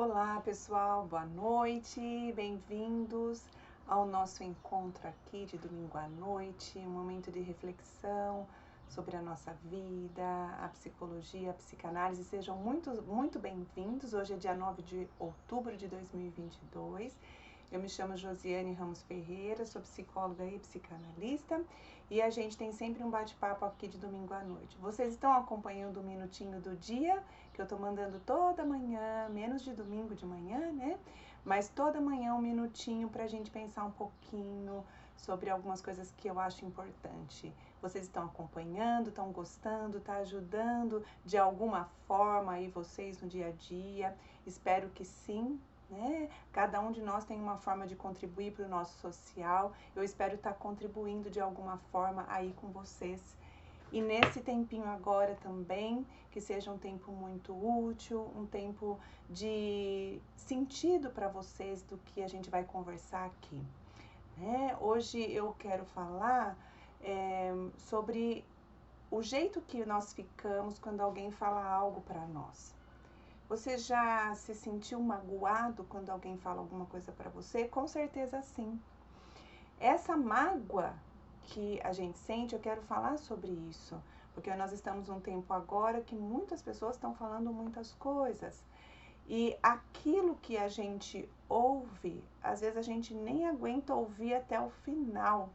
Olá pessoal, boa noite, bem-vindos ao nosso encontro aqui de domingo à noite, um momento de reflexão sobre a nossa vida, a psicologia, a psicanálise. Sejam muito bem-vindos. Hoje é dia 9 de outubro de 2022. Eu me chamo Josiane Ramos Ferreira, sou psicóloga e psicanalista e a gente tem sempre um bate-papo aqui de domingo à noite. Vocês estão acompanhando o Minutinho do Dia, que eu tô mandando toda manhã, menos de domingo de manhã, né? Mas toda manhã um minutinho pra gente pensar um pouquinho sobre algumas coisas que eu acho importante. Vocês estão acompanhando, estão gostando, tá ajudando de alguma forma aí vocês no dia a dia? Espero que sim. Né? Cada um de nós tem uma forma de contribuir para o nosso social. Eu espero estar contribuindo de alguma forma aí com vocês. E nesse tempinho agora também, que seja um tempo muito útil, um tempo de sentido para vocês do que a gente vai conversar aqui. Né? Hoje eu quero falar sobre o jeito que nós ficamos quando alguém fala algo para nós. Você já se sentiu magoado quando alguém fala alguma coisa para você? Com certeza sim. Essa mágoa que a gente sente, eu quero falar sobre isso, porque nós estamos num tempo agora que muitas pessoas estão falando muitas coisas. E aquilo que a gente ouve, às vezes a gente nem aguenta ouvir até o final.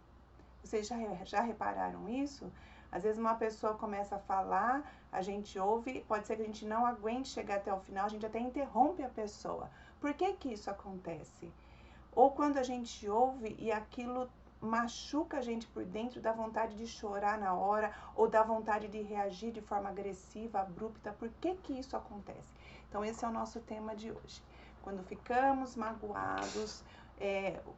Vocês já repararam isso? Às vezes uma pessoa começa a falar, a gente ouve, pode ser que a gente não aguente chegar até o final, a gente até interrompe a pessoa. Por que que isso acontece? Ou quando a gente ouve e aquilo machuca a gente por dentro, dá vontade de chorar na hora, ou dá vontade de reagir de forma agressiva, abrupta. Por que que isso acontece? Então esse é o nosso tema de hoje. Quando ficamos magoados,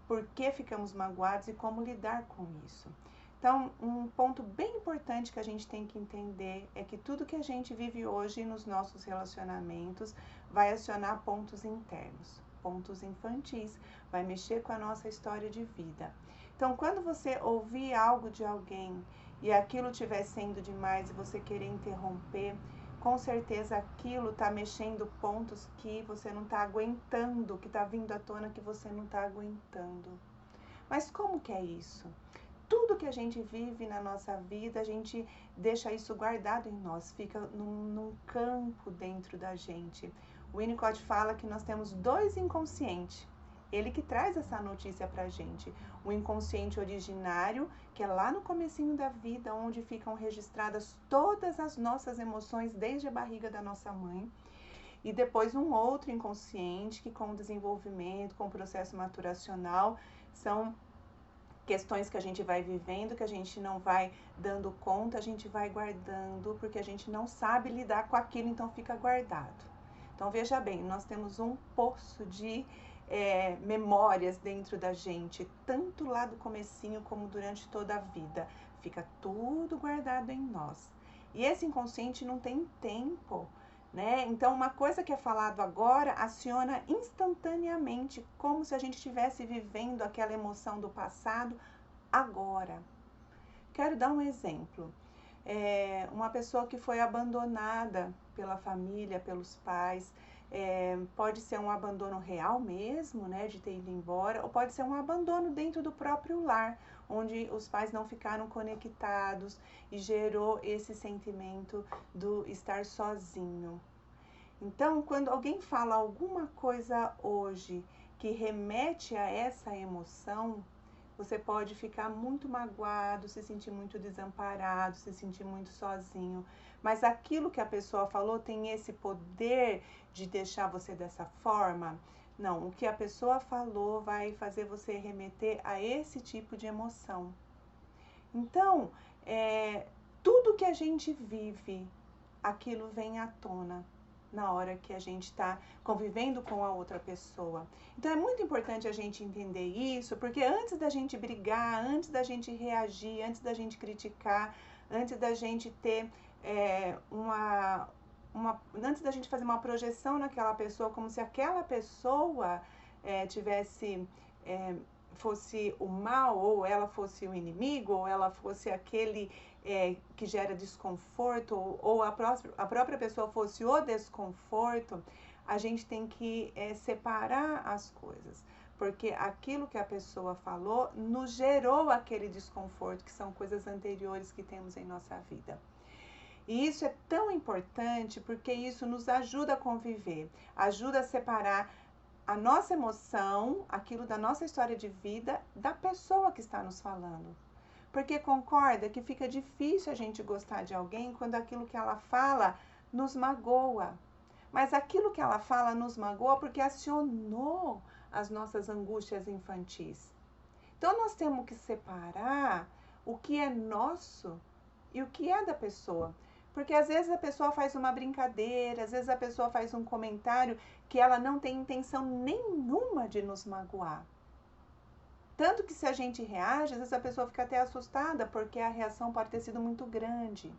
por que ficamos magoados e como lidar com isso. Então, um ponto bem importante que a gente tem que entender é que tudo que a gente vive hoje nos nossos relacionamentos vai acionar pontos internos, pontos infantis, vai mexer com a nossa história de vida. Então, quando você ouvir algo de alguém e aquilo estiver sendo demais e você querer interromper, com certeza aquilo está mexendo pontos que você não está aguentando, que está vindo à tona que você não está aguentando. Mas como que é isso? Tudo que a gente vive na nossa vida, a gente deixa isso guardado em nós, fica num campo dentro da gente. O Winnicott fala que nós temos dois inconscientes. Ele que traz essa notícia pra gente. O inconsciente originário, que é lá no comecinho da vida, onde ficam registradas todas as nossas emoções desde a barriga da nossa mãe. E depois um outro inconsciente, que com o desenvolvimento, com o processo maturacional, são questões que a gente vai vivendo, que a gente não vai dando conta, a gente vai guardando, porque a gente não sabe lidar com aquilo, então fica guardado. Então veja bem, nós temos um poço de memórias dentro da gente, tanto lá do comecinho como durante toda a vida. Fica tudo guardado em nós. E esse inconsciente não tem tempo, né? Então uma coisa que é falado agora aciona instantaneamente, como se a gente estivesse vivendo aquela emoção do passado agora. Quero dar um exemplo. Uma pessoa que foi abandonada pela família, pelos pais, pode ser um abandono real mesmo, né, de ter ido embora, ou pode ser um abandono dentro do próprio lar, onde os pais não ficaram conectados e gerou esse sentimento do estar sozinho. Então, quando alguém fala alguma coisa hoje que remete a essa emoção, você pode ficar muito magoado, se sentir muito desamparado, se sentir muito sozinho. Mas aquilo que a pessoa falou tem esse poder de deixar você dessa forma? Não, o que a pessoa falou vai fazer você remeter a esse tipo de emoção. Então, tudo que a gente vive, aquilo vem à tona na hora que a gente está convivendo com a outra pessoa. Então é muito importante a gente entender isso, porque antes da gente brigar, antes da gente reagir, antes da gente criticar, antes da gente ter antes da gente fazer uma projeção naquela pessoa, como se aquela pessoa fosse o mal, ou ela fosse o inimigo, ou ela fosse aquele que gera desconforto, ou a própria pessoa fosse o desconforto, a gente tem que separar as coisas. Porque aquilo que a pessoa falou nos gerou aquele desconforto, que são coisas anteriores que temos em nossa vida. E isso é tão importante porque isso nos ajuda a conviver, ajuda a separar a nossa emoção, aquilo da nossa história de vida, da pessoa que está nos falando. Porque concorda que fica difícil a gente gostar de alguém quando aquilo que ela fala nos magoa. Mas aquilo que ela fala nos magoa porque acionou as nossas angústias infantis. Então nós temos que separar o que é nosso e o que é da pessoa. Porque às vezes a pessoa faz uma brincadeira, às vezes a pessoa faz um comentário que ela não tem intenção nenhuma de nos magoar. Tanto que se a gente reage, às vezes a pessoa fica até assustada porque a reação pode ter sido muito grande.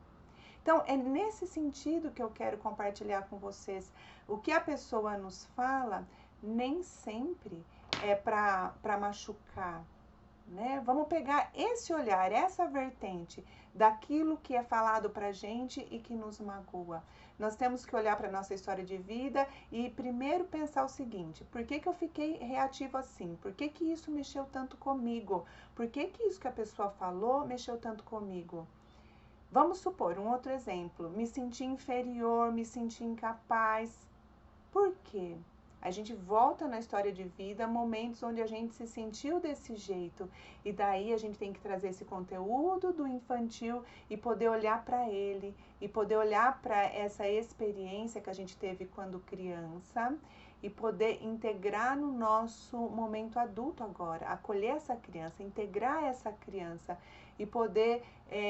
Então, é nesse sentido que eu quero compartilhar com vocês. O que a pessoa nos fala nem sempre é para machucar, né? Vamos pegar esse olhar, essa vertente daquilo que é falado pra gente e que nos magoa. Nós temos que olhar para a nossa história de vida e primeiro pensar o seguinte: por que eu fiquei reativo assim? Por que isso mexeu tanto comigo? Por que isso que a pessoa falou mexeu tanto comigo? Vamos supor um outro exemplo: me senti inferior, me senti incapaz. Por quê? A gente volta na história de vida, momentos onde a gente se sentiu desse jeito. E daí a gente tem que trazer esse conteúdo do infantil e poder olhar para ele, e poder olhar para essa experiência que a gente teve quando criança e poder integrar no nosso momento adulto agora, acolher essa criança, integrar essa criança e poder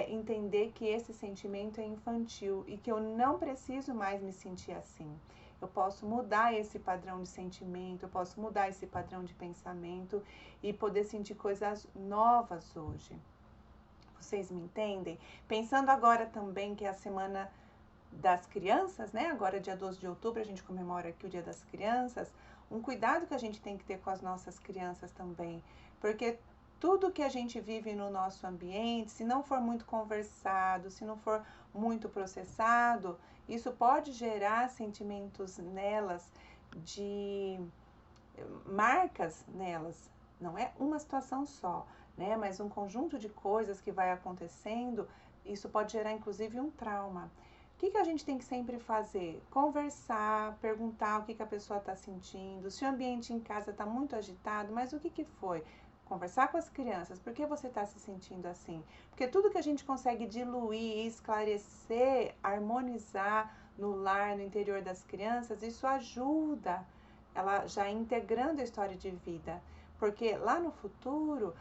entender que esse sentimento é infantil e que eu não preciso mais me sentir assim. Eu posso mudar esse padrão de sentimento, eu posso mudar esse padrão de pensamento e poder sentir coisas novas hoje. Vocês me entendem? Pensando agora também que é a semana das crianças, né? Agora, dia 12 de outubro, a gente comemora aqui o Dia das Crianças. Um cuidado que a gente tem que ter com as nossas crianças também, porque tudo que a gente vive no nosso ambiente, se não for muito conversado, se não for muito processado, isso pode gerar sentimentos nelas, de marcas nelas. Não é uma situação só, né? Mas um conjunto de coisas que vai acontecendo, isso pode gerar inclusive um trauma. O que a gente tem que sempre fazer? Conversar, perguntar o que a pessoa está sentindo, se o ambiente em casa está muito agitado, mas o que foi? Conversar com as crianças, por que você está se sentindo assim? Porque tudo que a gente consegue diluir, esclarecer, harmonizar no lar, no interior das crianças, isso ajuda ela já integrando a história de vida. Porque lá no futuro,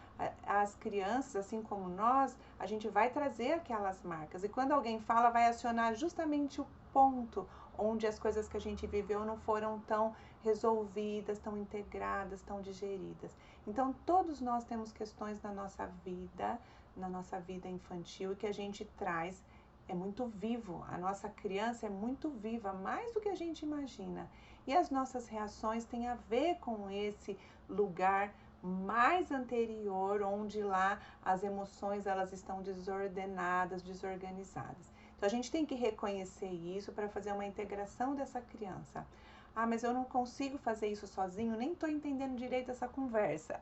as crianças, assim como nós, a gente vai trazer aquelas marcas. E quando alguém fala, vai acionar justamente o ponto onde as coisas que a gente viveu não foram tão resolvidas, tão integradas, tão digeridas. Então, todos nós temos questões na nossa vida infantil, e que a gente traz, é muito vivo. A nossa criança é muito viva, mais do que a gente imagina. E as nossas reações têm a ver com esse lugar mais anterior, onde lá as emoções elas estão desordenadas, desorganizadas. Então a gente tem que reconhecer isso para fazer uma integração dessa criança. Ah, mas eu não consigo fazer isso sozinho, nem estou entendendo direito essa conversa.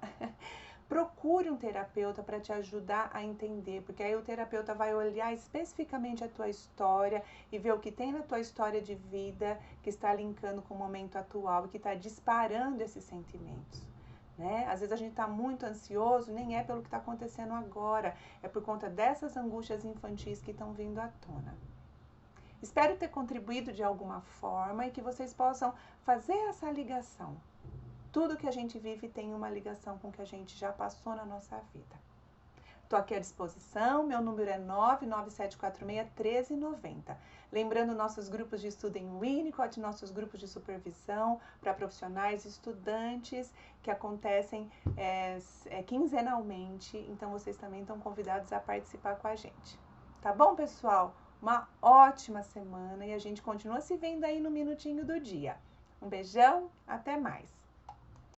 Procure um terapeuta para te ajudar a entender, porque aí o terapeuta vai olhar especificamente a tua história e ver o que tem na tua história de vida que está linkando com o momento atual e que está disparando esses sentimentos. Né? Às vezes a gente está muito ansioso, nem é pelo que está acontecendo agora, é por conta dessas angústias infantis que estão vindo à tona. Espero ter contribuído de alguma forma e que vocês possam fazer essa ligação. Tudo que a gente vive tem uma ligação com o que a gente já passou na nossa vida. Estou aqui à disposição, meu número é 997461390. Lembrando nossos grupos de estudo em Winnicott, nossos grupos de supervisão para profissionais e estudantes que acontecem quinzenalmente, então vocês também estão convidados a participar com a gente. Tá bom, pessoal? Uma ótima semana e a gente continua se vendo aí no minutinho do dia. Um beijão, até mais!